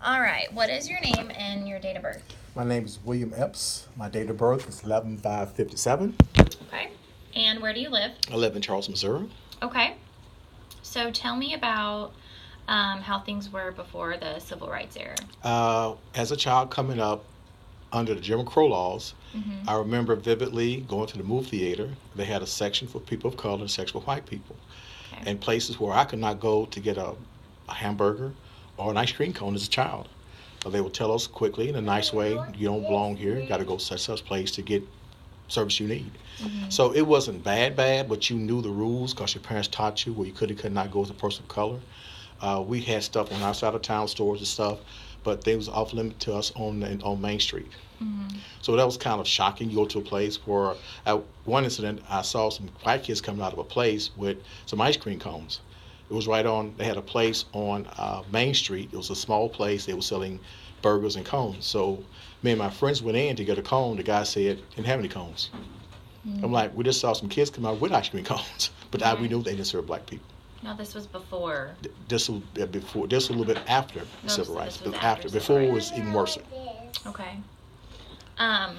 All right. What is your name and your date of birth? My name is William Epps. My date of birth is 11/5/57. Okay. And where do you live? I live in Charleston, Missouri. Okay. So tell me about how things were before the civil rights era. As a child coming up under the Jim Crow laws, Mm-hmm. I remember vividly going to the movie theater. They had a section for people of color and a section for white people. Okay. And places where I could not go to get a hamburger or an ice cream cone as a child. They would tell us quickly in a nice way, you don't belong here, you got to go such place to get service you need. Mm-hmm. So it wasn't bad, but you knew the rules because your parents taught you where you could not go as a person of color. We had stuff on outside of town stores and stuff, but they was off limit to us on Main Street. Mm-hmm. So that was kind of shocking. You go to a place where, at one incident, I saw some white kids coming out of a place with some ice cream cones. It was right on. They had a place on Main Street. It was a small place. They were selling burgers and cones. So me and my friends went in to get a cone. The guy said didn't have any cones. Mm-hmm. I'm like, we just saw some kids come out with ice cream cones, but we Right. knew they didn't serve black people. No, this was before. This was before. This was a little bit after No, civil so rights. this was But after civil before it rights. was even worse. Okay. Um.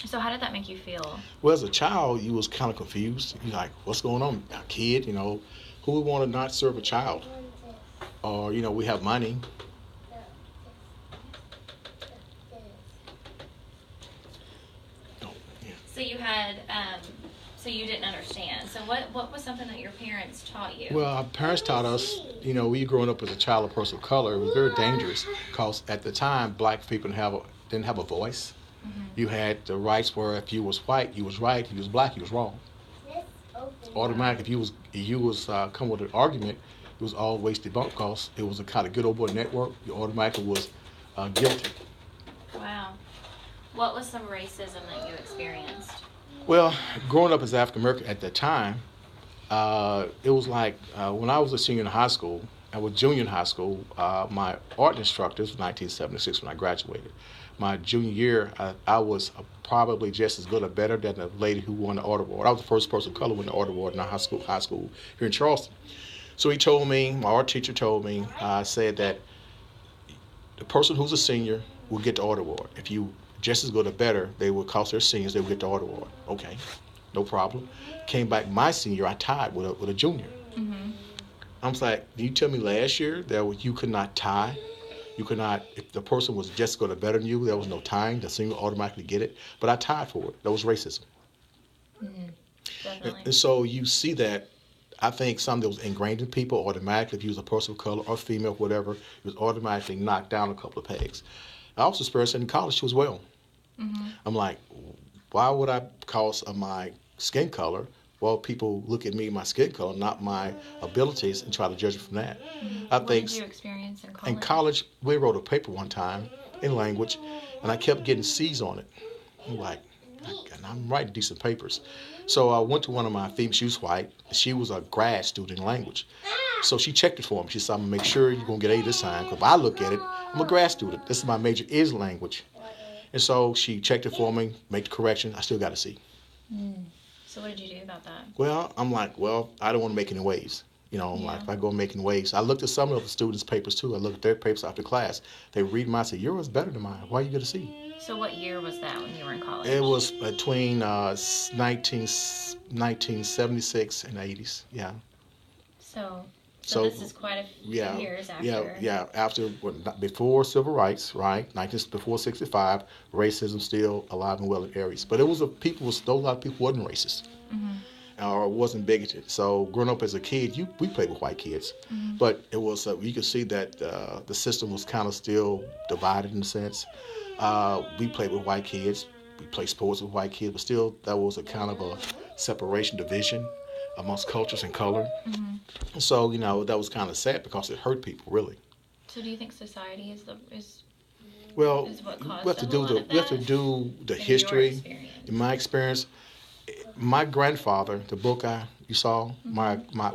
So how did that make you feel? Well, as a child, you was kind of confused. You're like, what's going on? A kid, who would want to not serve a child? Or, we have money. Oh, yeah. So you had. So you didn't understand. So what was something that your parents taught you? Well, our parents taught us, we growing up as a child of person of color, it was very dangerous because at the time, black people didn't have a voice. Mm-hmm. You had the rights where if you was white, you was right. If you was black, you was wrong. Automatic. If you was come with an argument, it was always debunked because it was a kind of good old boy network. You automatically was guilty. Wow. What was some racism that you experienced? Well, growing up as African American at that time, it was like when I was a senior in high school, I was junior in high school. My art instructor, this was 1976 when I graduated. My junior year, I was probably just as good or better than the lady who won the art award. I was the first person of color who won the art award in our high school here in Charleston. So he told me, my art teacher told me, said that the person who's a senior will get the art award. If you just as good or better, they will cost their seniors, they will get the art award. Okay, no problem. Came back my senior, I tied with a junior. Mm-hmm. I was like, did you tell me last year that you could not tie? You could not, if the person was just going to better than you, there was no tying. The senior automatically get it. But I tied for it. That was racism. Mm-hmm. And, Definitely. and so you see that. I think something that was ingrained in people automatically, if you was a person of color or female, whatever, it was automatically knocked down a couple of pegs. I also experienced it in college too as well. Mm-hmm. I'm like, why would I, because of my skin color, well, people look at me, my skin color, not my abilities, and try to judge me from that. Mm-hmm. I What think did you experience in college? in college, we wrote a paper one time in language, and I kept getting C's on it. I'm like, and I'm writing decent papers. So I went to one of my females, she was white, she was a grad student in language. So she checked it for me. She said, I'm going to make sure you're going to get A this time, because if I look at it, I'm a grad student. This is my major is language. And so she checked it for me, made the correction. I still got a C. Mm. So what did you do about that? Well, I'm like, I don't want to make any waves. I'm like, if I go making waves. I looked at some of the students' papers too. I looked at their papers after class. They read mine. I said, yours better than mine. Why you get a C? So what year was that when you were in college? It was between 1976 and 80s. Yeah. So this is quite a few yeah, years after. yeah. Before civil rights, right? Before 65, racism still alive and well in areas. But it was a lot of people wasn't racist. Mm-hmm. Or wasn't bigoted. So growing up as a kid, we played with white kids, Mm-hmm. but it was you could see that the system was kind of still divided in a sense. We played with white kids, we played sports with white kids, but still that was a kind of a separation, division amongst cultures and color. Mm-hmm. So that was kind of sad because it hurt people really. So do you think society is Well, what caused we have to a do lot of we have to that? do the In your history. experience? In my experience, my grandfather, the book you saw, my not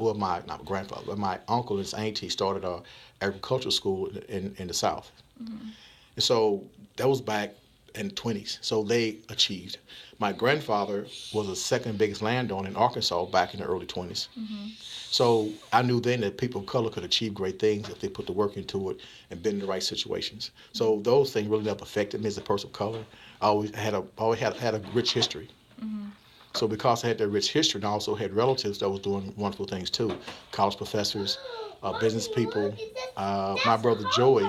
grandfather, but my uncle and his auntie started a agricultural school in the South, Mm-hmm. and so that was back in the 20s. So they achieved. My grandfather was the second biggest landowner in Arkansas back in the early 20s. So I knew then that people of color could achieve great things if they put the work into it and been in the right situations. So those things really never affected me as a person of color. I always had a rich history. So because I had that rich history, and I also had relatives that was doing wonderful things too, college professors, business people. My brother Joey,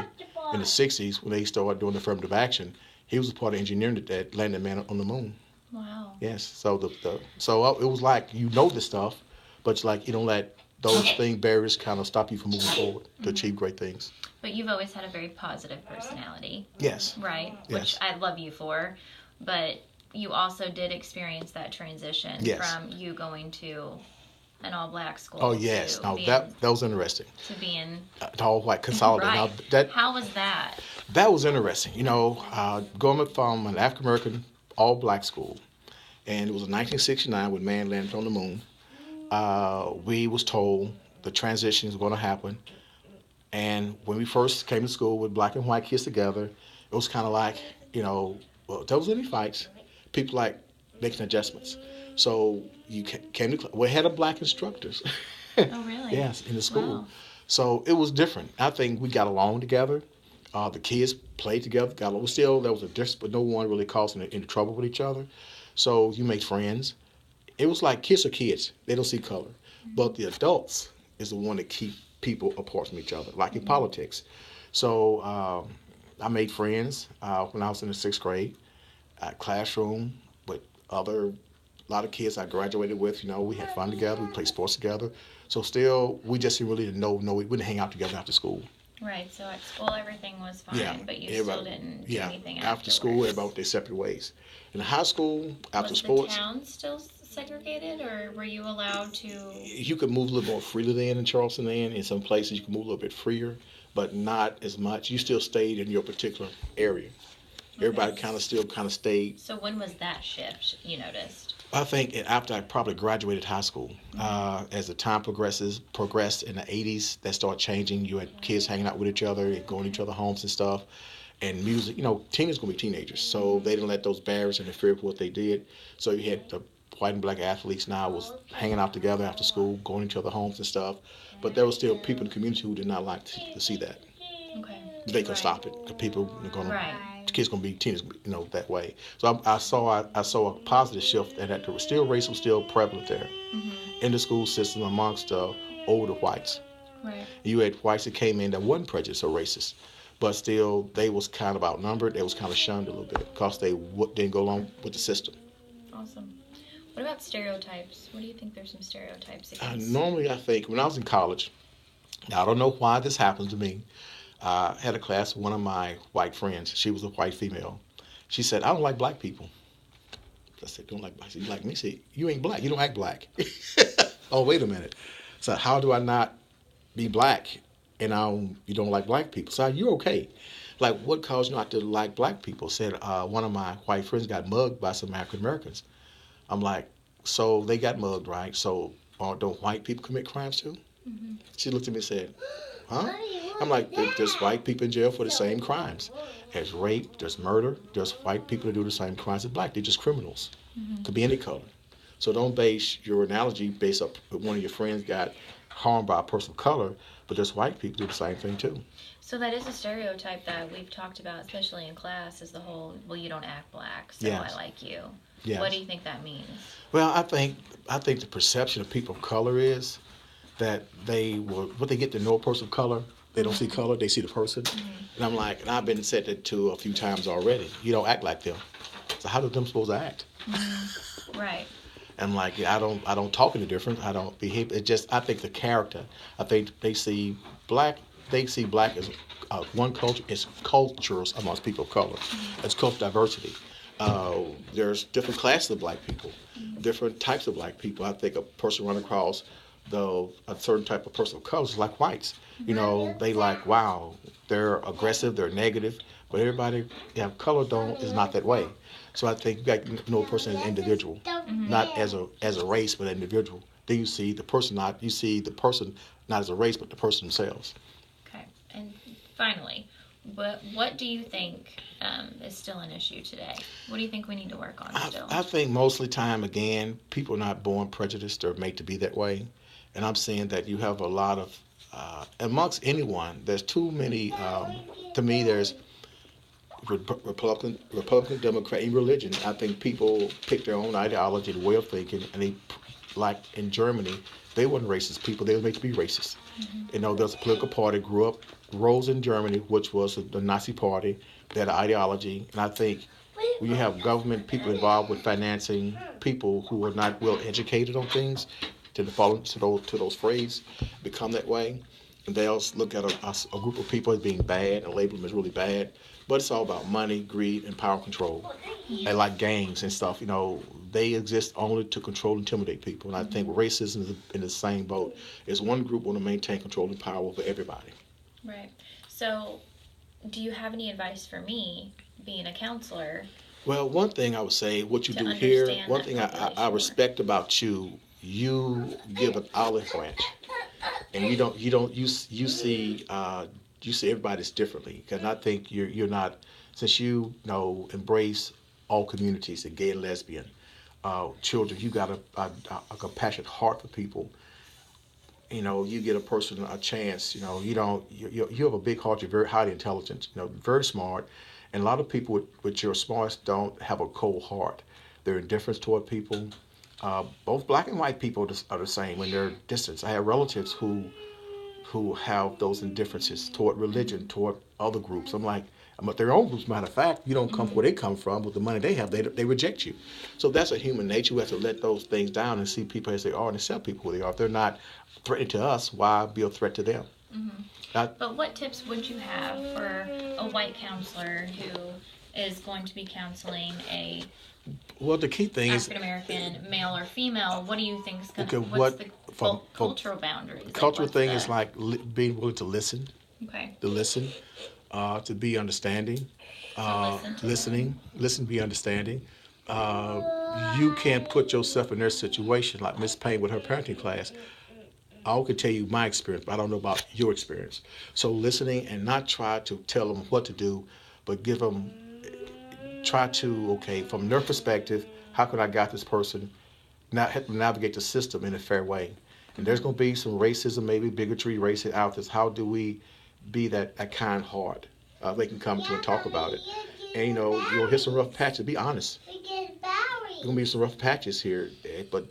in the '60s, when they started doing affirmative action, he was a part of engineering that landed man on the moon. Wow. Yes. So it was like this stuff, but it's like you don't let those barriers kind of stop you from moving forward to achieve great things. But you've always had a very positive personality. Yes. Right? Yes. Which I love you for. But you also did experience that transition from you going to an all-black school. Oh, yes. Now, that was interesting. To being... all-white consolidated. Right. How was that? That was interesting. Going from an African-American all-black school, and it was in 1969 when man landed on the moon. We was told the transition is going to happen. And when we first came to school with black and white kids together, it was kind of like, well, if there was any fights, people like making adjustments. So you came to we had black instructors. Oh, really? Yes, in the school. Wow. So it was different. I think we got along together. The kids played together, got along. Still, there was a difference, but no one really caused into trouble with each other. So you made friends. It was like kids are kids. They don't see color. But the adults is the one that keep people apart from each other, like in politics. So I made friends when I was in the 6th grade, classroom with a lot of kids I graduated with. We had fun together. We played sports together. So still, we just really didn't know. We wouldn't hang out together after school. Right. So at school, everything was fine, but you still didn't do anything after school. Everybody went their separate ways. In high school, after sports, was the town still segregated, or were you allowed to? You could move a little more freely then in Charleston. Then in some places you could move a little bit freer, but not as much. You still stayed in your particular area. Okay. Everybody kind of stayed. So when was that shift you noticed? I think after I probably graduated high school. As the time progressed in the 80s, that started changing. You had kids hanging out with each other and going to each other's homes and stuff. And music, teenagers going to be teenagers. So they didn't let those barriers interfere with what they did. So you had the white and black athletes now was hanging out together after school, going to each other's homes and stuff. But there were still people in the community who did not like to see that. Okay. They could stop it. The people are going to... Right. Kids gonna be teenagers, that way. So I saw a positive shift, and that there was still race was still prevalent there in the school system amongst older whites. Right. You had whites that came in that wasn't prejudiced or racist, but still they was kind of outnumbered. They was kind of shunned a little bit because they didn't go along with the system. Awesome. What about stereotypes? What do you think? There's some stereotypes against? Normally, I think when I was in college, now I don't know why this happens to me. I had a class with one of my white friends. She was a white female. She said, "I don't like black people." I said, "Don't like black? You like me?" She said, "You ain't black. You don't act black." Oh, wait a minute. So how do I not be black and you don't like black people? So you're okay. Like, what caused you not to like black people? Said one of my white friends got mugged by some African Americans. I'm like, so they got mugged, right? So don't white people commit crimes too? She looked at me and said, "Huh?" I'm like, there's white people in jail for the same crimes. There's rape, there's murder, there's white people that do the same crimes as black. They're just criminals. Could be any color. So don't base your analogy based up one of your friends got harmed by a person of color, but there's white people do the same thing too. So that is a stereotype that we've talked about, especially in class, is the whole, well, you don't act black, so I like you. Yes. What do you think that means? Well, I think the perception of people of color is that what they get to know a person of color, they don't see color, they see the person. And I'm like, and I've been said that to a few times already. You don't act like them. So how are them supposed to act? Right. I'm like, I don't talk any different. I don't behave. I think the character. I think they see black as one culture. It's cultures amongst people of color. It's cultural diversity. There's different classes of black people, different types of black people. I think a person run across a certain type of person of color is like whites. They like, wow, they're aggressive, they're negative, but everybody color is not that way. So I think you got to know a person as an individual, not as a race, but an individual. Then you see the person not as a race, but the person themselves. Okay. And finally, But what do you think is still an issue today? What do you think we need to work on still? I think mostly time, again, people are not born prejudiced or made to be that way. And I'm saying that you have a lot of, amongst anyone, there's too many, to me, there's Republican, Democrat, and religion. I think people pick their own ideology, the way of thinking, and they, like in Germany, they weren't racist people. They were made to be racist. Mm-hmm. There's a political party rose in Germany, which was the Nazi party. They had an ideology, and I think when you have government people involved with financing people who are not well educated on things, to fall into those phrases, become that way, and they'll look at a group of people as being bad and label them as really bad. But it's all about money, greed, and power control. And like gangs and stuff, they exist only to control and intimidate people. And I think racism is in the same boat. Is one group want to maintain control and power over everybody. Right. So, do you have any advice for me, being a counselor? Well, one thing I would say, what you do here, one thing I respect about you, you give an olive branch, and you see everybody's differently. Because I think you're not, since you embrace all communities, and gay and lesbian, children, you got a compassionate heart for people. You get a person a chance. You have a big heart. You're very highly intelligent. Very smart, and a lot of people with your smarts don't have a cold heart. They're indifferent toward people. Both black and white people are the same when they're distant. I have relatives who have those indifferences toward religion, toward other groups. I'm like, their own groups. Matter of fact, you don't come where they come from with the money they have. They reject you. So that's a human nature. We have to let those things down and see people as they are and accept people who they are. If they're not threatening to us, why be a threat to them? Mm-hmm. But what tips would you have for a white counselor who is going to be counseling the key thing is African-American, male or female? What do you think is going to, what's the cultural boundaries? Cultural thing is like being willing to listen. Okay. To listen, to be understanding. Listen, be understanding. You can't put yourself in their situation, like Miss Payne with her parenting class. I can tell you my experience, but I don't know about your experience. So listening and not try to tell them what to do, but try to, from their perspective, how could I guide this person, help them navigate the system in a fair way? And there's going to be some racism, maybe bigotry, racism out there. How do we be that kind heart? They can come to and talk about it. And, you'll hit some rough patches. Be honest. There's going to be some rough patches here, but,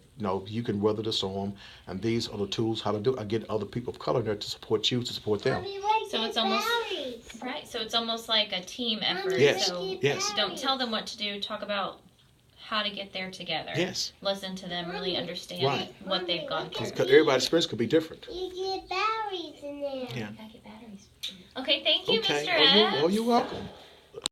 you can weather the storm. And these are the tools how to do it. Get other people of color there to support you, to support them. So it's almost right. So it's almost like a team effort. Yes. So yes. Don't tell them what to do. Talk about how to get there together. Yes. Listen to them. Really understand what they've gone through. Because everybody's experience could be different. You get batteries in there. Yeah. I get batteries. Okay. Thank you, Mr. F. You're welcome.